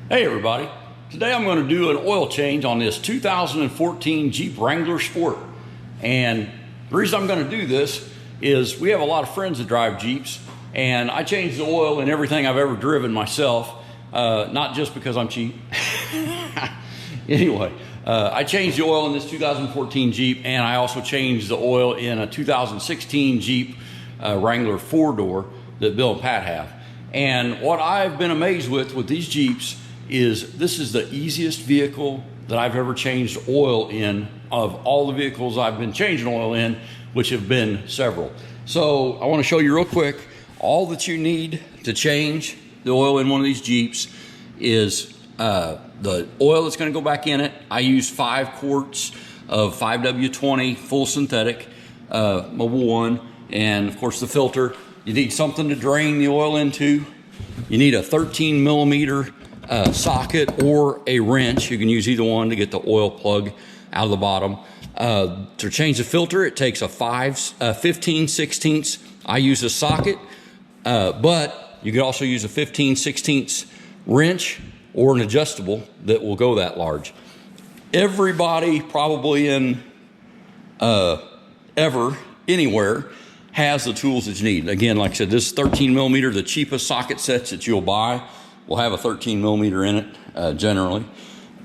Hey everybody, today I'm going to do an oil change on this 2014 Jeep Wrangler Sport. And the reason I'm going to do this is we have a lot of friends that drive Jeeps, and I change the oil in everything I've ever driven myself, not just because I'm cheap. Anyway, I changed the oil in this 2014 Jeep, and I also changed the oil in a 2016 Jeep Wrangler 4-door that Bill and Pat have. And what I've been amazed with these Jeeps is this is the easiest vehicle that I've ever changed oil in of all the vehicles I've been changing oil in, which have been several. So I want to show you real quick, all that you need to change the oil in one of these Jeeps is the oil that's going to go back in it. I use 5 quarts of 5W20 full synthetic Mobile One, and of course the filter. You need something to drain the oil into. You need a 13 millimeter socket or a wrench. You can use either one to get the oil plug out of the bottom. To change the filter, it takes a 15/16. I use a socket, but you can also use a 15/16 wrench or an adjustable that will go that large. Everybody probably in anywhere has the tools that you need. Again, like I said, this is 13 millimeter. The cheapest socket sets that you'll buy will have a 13 millimeter in it generally.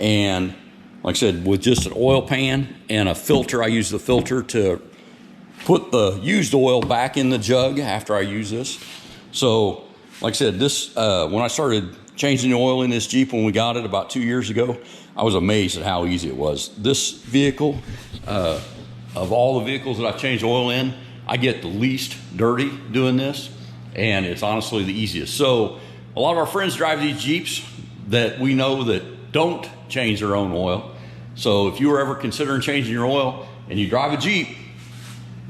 And like I said, with just an oil pan and a filter, I use the filter to put the used oil back in the jug after I use this. So like I said, this when I started changing the oil in this Jeep when we got it about 2 years ago, I was amazed at how easy it was. This vehicle, of all the vehicles that I've changed oil in, I get the least dirty doing this, and it's honestly the easiest. So a lot of our friends drive these Jeeps that we know that don't change their own oil. So if you were ever considering changing your oil and you drive a Jeep,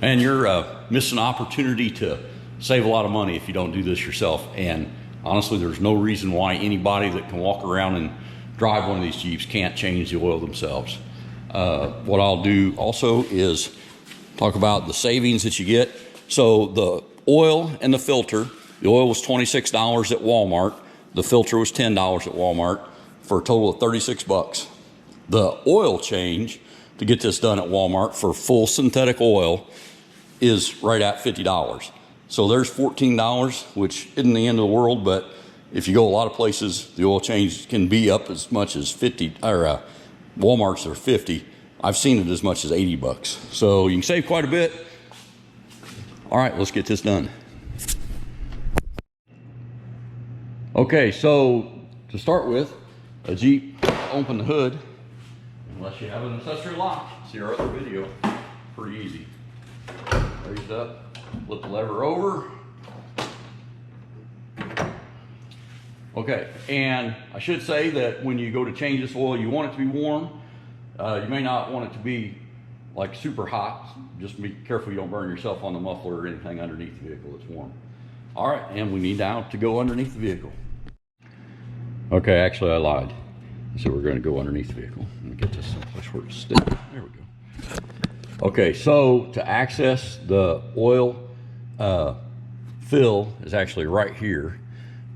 man, you're missing an opportunity to save a lot of money if you don't do this yourself. And honestly, there's no reason why anybody that can walk around and drive one of these Jeeps can't change the oil themselves. What I'll do also is talk about the savings that you get. So the oil and the filter, the oil was $26 at Walmart. The filter was $10 at Walmart for a total of 36 bucks. The oil change to get this done at Walmart for full synthetic oil is right at $50. So there's $14, which isn't the end of the world, but if you go a lot of places, the oil change can be up as much as 50, or Walmart's are 50. I've seen it as much as 80 bucks. So you can save quite a bit. All right, let's get this done. Okay, so to start with, a Jeep, open the hood, unless you have an accessory lock. See our other video, pretty easy. Raise it up, flip the lever over. Okay, and I should say that when you go to change this oil, you want it to be warm. You may not want it to be like super hot. Just be careful you don't burn yourself on the muffler or anything underneath the vehicle that's warm. All right, and we need now to go underneath the vehicle. Okay, actually I lied. So we're going to go underneath the vehicle. Let me get this someplace where it's still. There we go. Okay, so to access the oil fill is actually right here.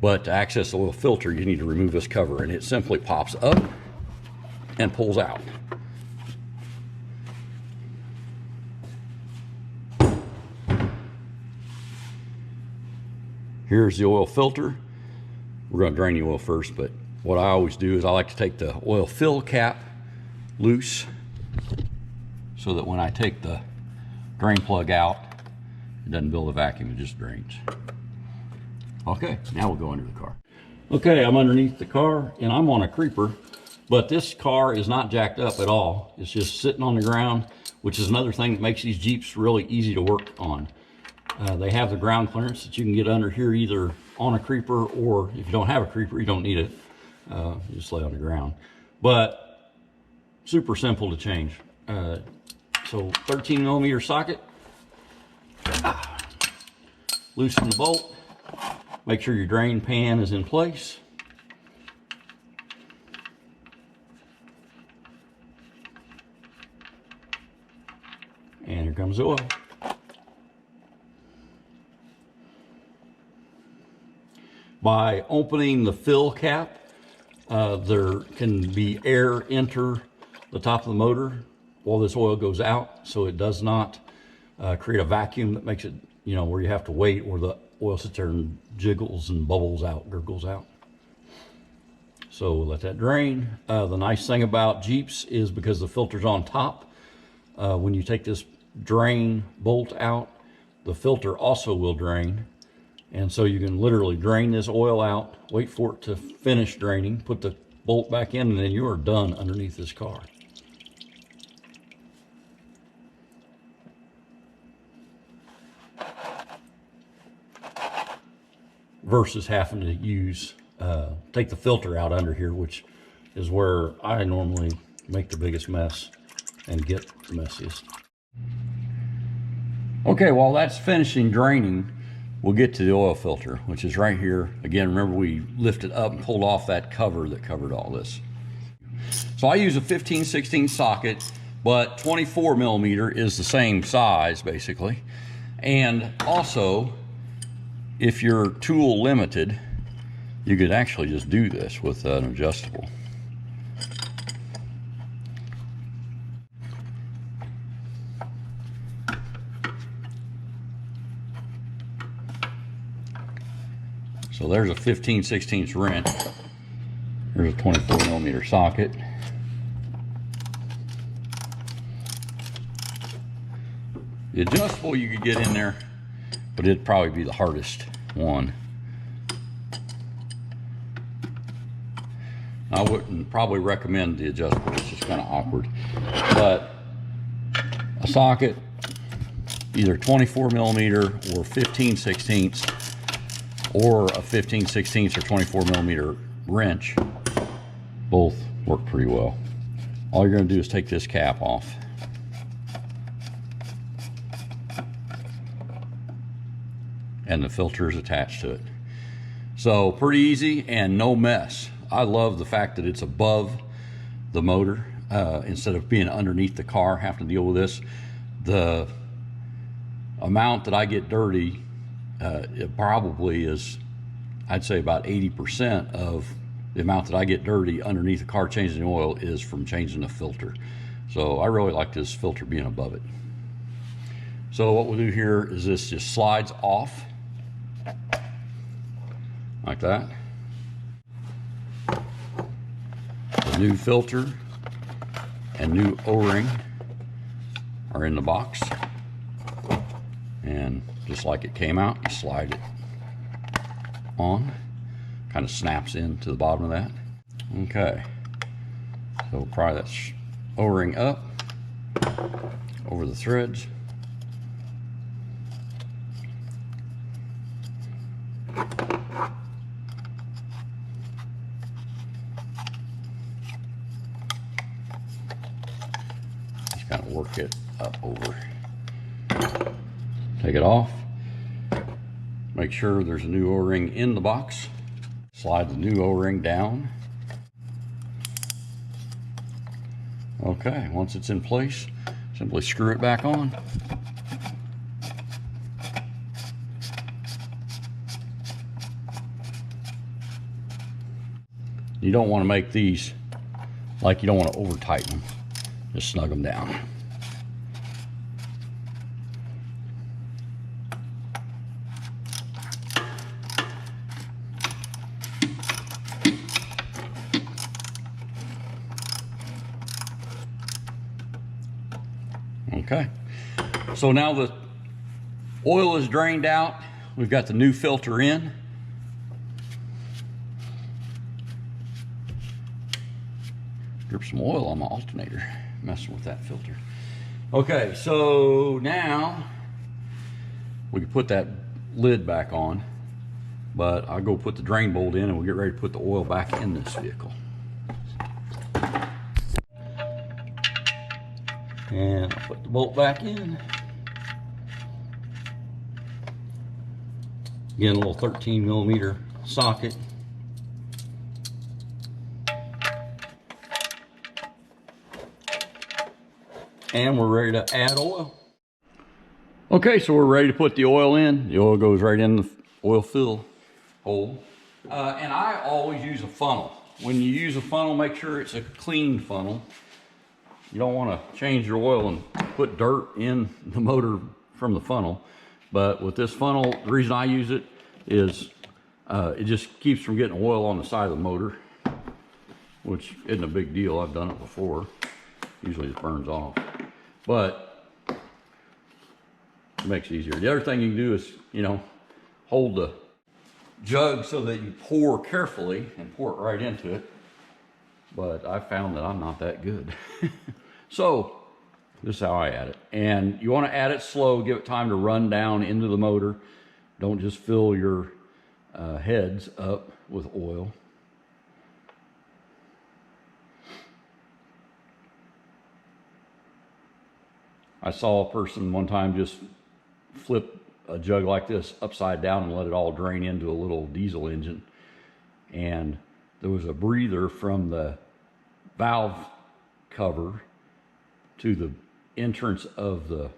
But to access the oil filter, you need to remove this cover, and it simply pops up and pulls out. Here's the oil filter. We're going to drain the oil first, but what I always do is I like to take the oil fill cap loose so that when I take the drain plug out, it doesn't build a vacuum, it just drains. Okay, now we'll go under the car. Okay, I'm underneath the car and I'm on a creeper, but this car is not jacked up at all. It's just sitting on the ground, which is another thing that makes these Jeeps really easy to work on. They have the ground clearance that you can get under here either on a creeper, or if you don't have a creeper, you don't need it. You just lay on the ground. But super simple to change. So 13 millimeter socket. Loosen the bolt. Make sure your drain pan is in place. And here comes the oil. By opening the fill cap, there can be air enter the top of the motor while this oil goes out, so it does not create a vacuum that makes it, you know, where you have to wait, or the oil sits there and jiggles and bubbles out, gurgles out. So we'll let that drain. The nice thing about Jeeps is because the filter's on top, when you take this drain bolt out, the filter also will drain. And so you can literally drain this oil out, wait for it to finish draining, put the bolt back in, and then you are done underneath this car. Versus having to use, take the filter out under here, which is where I normally make the biggest mess and get the messiest. Okay, while that's finishing draining, we'll get to the oil filter, which is right here. Again, remember we lifted up and pulled off that cover that covered all this. So I use a 15/16 socket, but 24 millimeter is the same size basically. And also, if you're tool limited, you could actually just do this with an adjustable. So there's a 15/16 wrench. There's a 24 millimeter socket. The adjustable you could get in there, but it'd probably be the hardest one. I wouldn't probably recommend the adjustable, it's just kind of awkward. But a socket, either 24 millimeter or 15/16, or a 15/16 or 24 millimeter wrench, both work pretty well. All you're going to do is take this cap off. And the filter is attached to it. So pretty easy and no mess. I love the fact that it's above the motor instead of being underneath the car, having to deal with this. The amount that I get dirty, it probably is, I'd say about 80% of the amount that I get dirty underneath the car changing the oil is from changing the filter. So I really like this filter being above it. So what we'll do here is this just slides off like that. The new filter and new O-ring are in the box, and just like it came out, you slide it on, kind of snaps into the bottom of that. Okay, so pry that O-ring up over the threads. Just kind of work it up over. Take it off. Make sure there's a new O-ring in the box. Slide the new O-ring down. Okay, once it's in place, simply screw it back on. You don't want to make these, like, you don't want to over tighten them. Just snug them down. Okay, so now the oil is drained out. We've got the new filter in. Drip some oil on my alternator, messing with that filter. Okay, so now we can put that lid back on, but I'll go put the drain bolt in and we'll get ready to put the oil back in this vehicle. And I'll put the bolt back in. Again, a little 13 millimeter socket. And we're ready to add oil. Okay, so we're ready to put the oil in. The oil goes right in the oil fill hole. And I always use a funnel. when you use a funnel, make sure it's a clean funnel. You don't want to change your oil and put dirt in the motor from the funnel. But with this funnel, the reason I use it is it just keeps from getting oil on the side of the motor, which isn't a big deal. I've done it before. Usually it burns off, but it makes it easier. The other thing you can do is, you know, hold the jug so that you pour carefully and pour it right into it. But I found that I'm not that good. So this is how I add it. And you want to add it slow, give it time to run down into the motor. Don't just fill your heads up with oil. I saw a person one time just flip a jug like this upside down and let it all drain into a little diesel engine. And there was a breather from the valve cover to the entrance of the,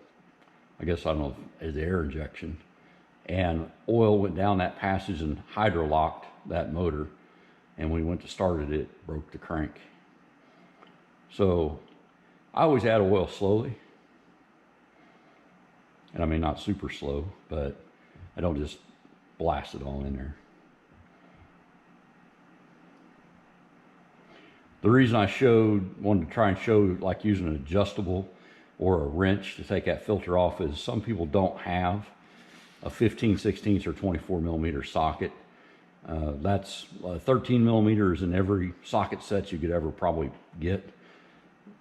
I guess, I don't know, the air injection. And oil went down that passage and hydrolocked that motor. And when we went to start it, it broke the crank. So I always add oil slowly. And I mean, not super slow, but I don't just blast it all in there. The reason I wanted to try and show like using an adjustable or a wrench to take that filter off is some people don't have a 15/16 or 24 millimeter socket. That's 13 millimeters in every socket set you could ever probably get.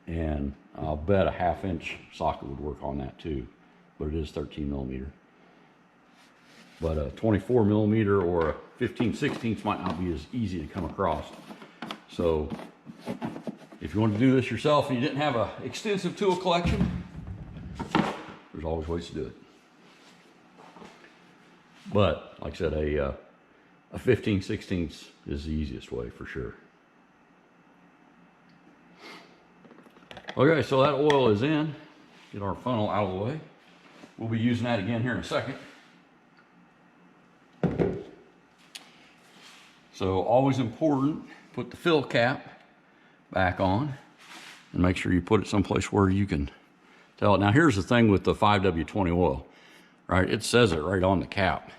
And I'll bet a 1/2 inch socket would work on that too. But it is 13 millimeter. But a 24 millimeter or a 15/16 might not be as easy to come across. So if you want to do this yourself and you didn't have an extensive tool collection, there's always ways to do it. But like I said, a 15/16 is the easiest way for sure. Okay, so that oil is in. Get our funnel out of the way. We'll be using that again here in a second. So always important, put the fill cap back on and make sure you put it someplace where you can tell it. Now here's the thing with the 5W20 oil, right? It says it right on the cap.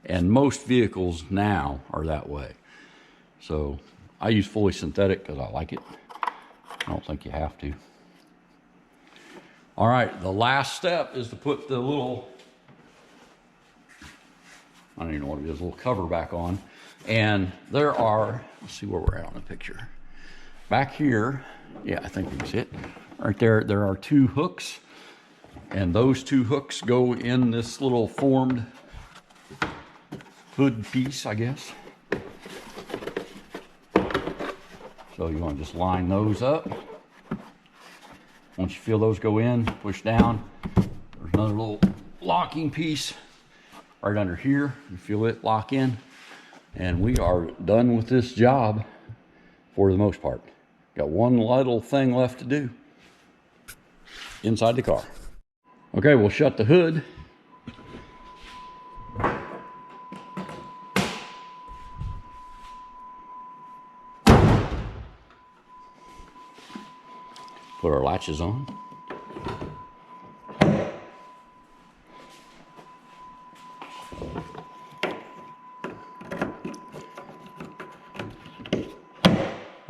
And most vehicles now are that way. So I use fully synthetic because I like it. I don't think you have to. All right, the last step is to put the little, I don't even know what it is, little cover back on. And there are, let's see where we're at on the picture. Back here, yeah, I think you can see it. Right there, there are 2 hooks. And those 2 hooks go in this little formed hood piece, I guess. So you want to just line those up. Once you feel those go in, push down. There's another little locking piece right under here. You feel it lock in. And we are done with this job for the most part. Got one little thing left to do inside the car. Okay, we'll shut the hood. Put our latches on.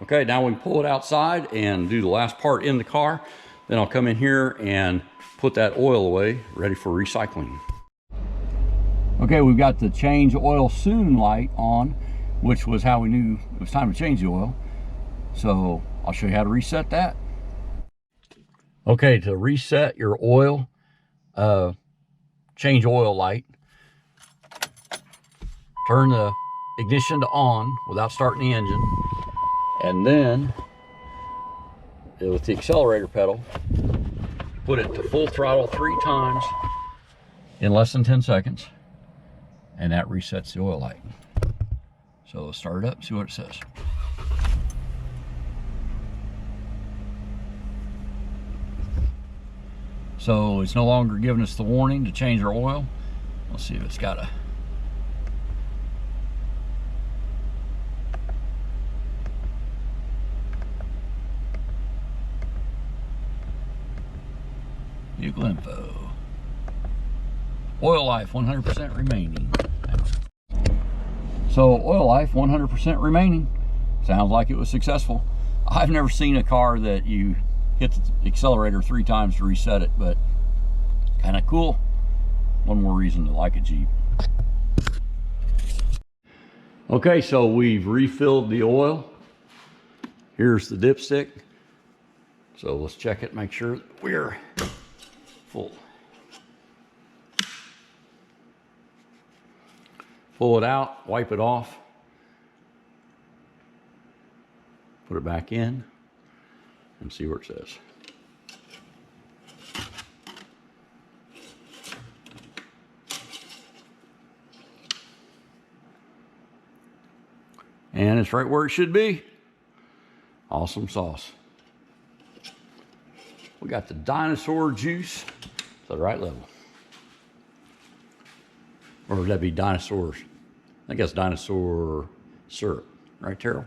Okay, now we pull it outside and do the last part in the car. Then I'll come in here and put that oil away, ready for recycling. Okay, we've got the change oil soon light on, which was how we knew it was time to change the oil. So I'll show you how to reset that. Okay, to reset your oil, change oil light, turn the ignition to on without starting the engine, and then with the accelerator pedal, put it to full throttle 3 times in less than 10 seconds, and that resets the oil light. So let's start it up, see what it says. So it's no longer giving us the warning to change our oil. Let's see if it's got a... Vehicle info. Oil life 100% remaining. So oil life 100% remaining. Sounds like it was successful. I've never seen a car that you hit the accelerator 3 times to reset it, but kind of cool. One more reason to like a Jeep. Okay, so we've refilled the oil. Here's the dipstick. So let's check it, make sure we're full. Pull it out, wipe it off, put it back in, and see where it says. And it's right where it should be. Awesome sauce. We got the dinosaur juice to the right level. Or would that be dinosaurs? I think that's dinosaur syrup. Right, Terrell?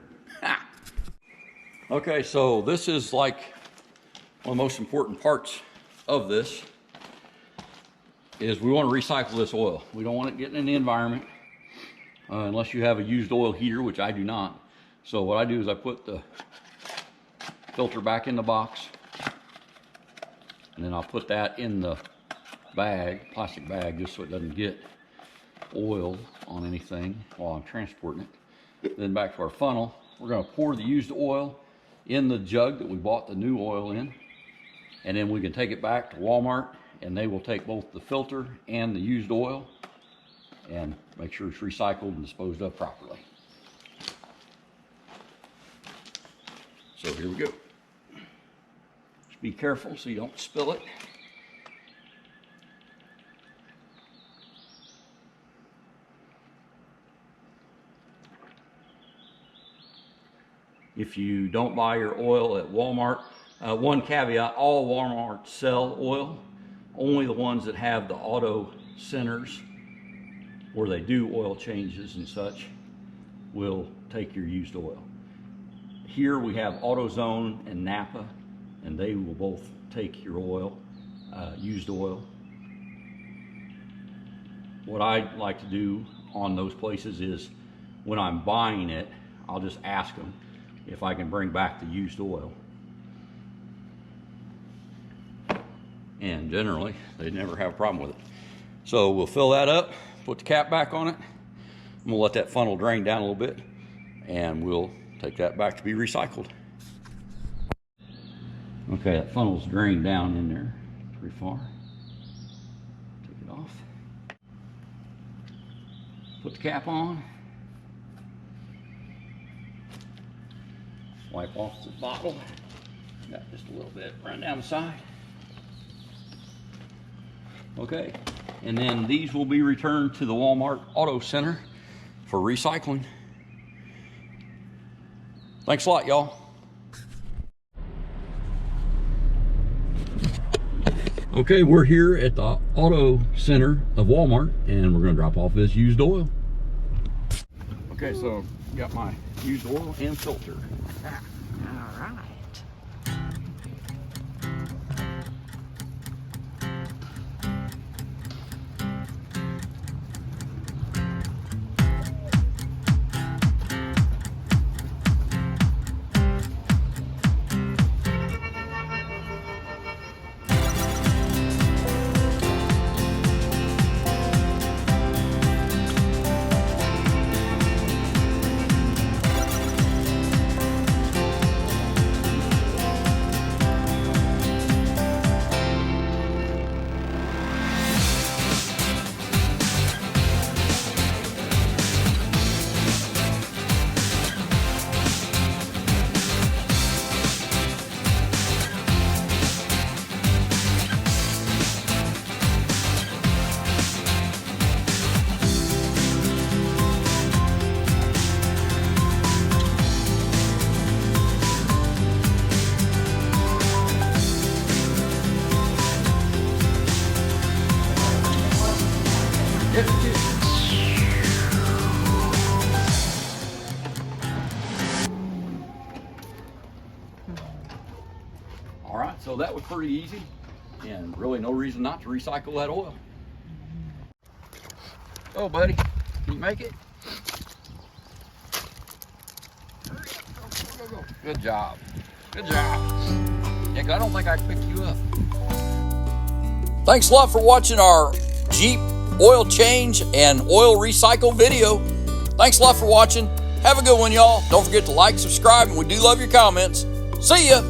Okay, so this is like one of the most important parts of this is we want to recycle this oil. We don't want it getting in the environment unless you have a used oil heater, which I do not. So what I do is I put the filter back in the box, and then I'll put that in the bag, plastic bag, just so it doesn't get oil on anything while I'm transporting it. Then back to our funnel, we're going to pour the used oil in the jug that we bought the new oil in, and then we can take it back to Walmart, and they will take both the filter and the used oil and make sure it's recycled and disposed of properly. So here we go. Just be careful so you don't spill it. If you don't buy your oil at Walmart, one caveat, all Walmart sell oil. Only the ones that have the auto centers where they do oil changes and such will take your used oil. Here we have AutoZone and Napa, and they will both take your oil, used oil. What I like to do on those places is when I'm buying it, I'll just ask them if I can bring back the used oil. And generally, they never have a problem with it. So we'll fill that up, put the cap back on it, and we'll let that funnel drain down a little bit, and we'll take that back to be recycled. Okay, that funnel's drained down in there pretty far. Take it off. Put the cap on. Wipe off the bottle. Got just a little bit run down the side. Okay, and then these will be returned to the Walmart Auto Center for recycling. Thanks a lot, y'all. Okay, we're here at the Auto Center of Walmart, and we're going to drop off this used oil. Okay, so got my used oil and filter. All right. All right, so that was pretty easy. And really no reason not to recycle that oil. Oh, buddy, can you make it? Hurry up, go, go, go. Good job. Good job. Yeah, 'cause I don't think I can pick you up. Thanks a lot for watching our Jeep oil change and oil recycle video. Thanks a lot for watching. Have a good one, y'all. Don't forget to like, subscribe, and we do love your comments. See ya.